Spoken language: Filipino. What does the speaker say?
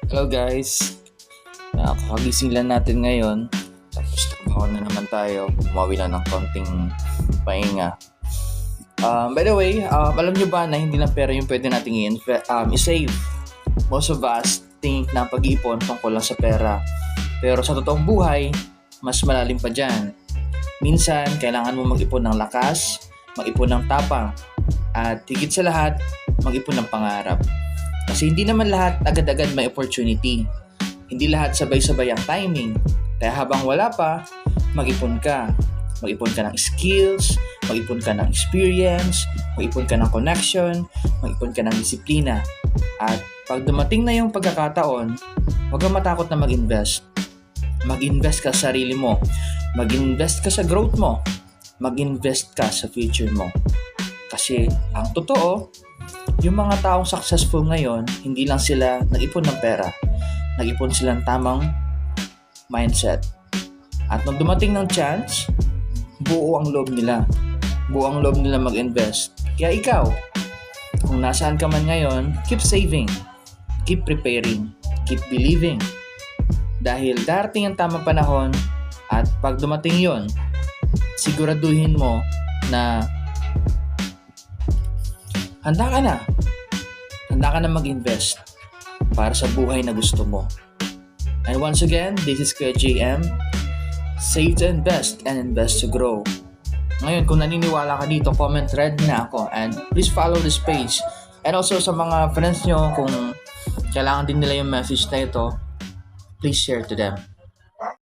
Hello guys, kakagising lang natin ngayon. Tapos trabaho na naman tayo. Umawi lang ng konting pahinga. By the way, alam nyo ba na hindi lang pera yung pwede nating i-save? Most of us think na pag-iipon tungkol lang sa pera. Pero sa totoong buhay, mas malalim pa dyan. Minsan, kailangan mo mag-ipon ng lakas, mag-ipon ng tapang, at higit sa lahat, mag-ipon ng pangarap. Kasi hindi naman lahat agad-agad may opportunity. Hindi lahat sabay-sabay ang timing. Kaya habang wala pa, mag-ipon ka. Mag-ipon ka ng skills, mag-ipon ka ng experience, mag-ipon ka ng connection, mag-ipon ka ng disiplina. At pag dumating na yung pagkakataon, huwag kang matakot na mag-invest. Mag-invest ka sa sarili mo. Mag-invest ka sa growth mo. Mag-invest ka sa future mo. Kasi ang totoo, yung mga taong successful ngayon, hindi lang sila nag-ipon ng pera. Nag-ipon sila ng tamang mindset. At nung dumating ng chance, buo ang loob nila. Buo ang loob nila mag-invest. Kaya ikaw, kung nasaan ka man ngayon, keep saving. Keep preparing. Keep believing. Dahil darating ang tamang panahon at pag dumating yon, siguraduhin mo na handa ka na. Handa ka na mag-invest para sa buhay na gusto mo. And once again, this is Kuya JM. Save to invest and invest to grow. Ngayon, kung naniniwala ka dito, comment red na ako. And please follow this page. And also sa mga friends nyo, kung kailangan din nila yung message na ito, please share to them.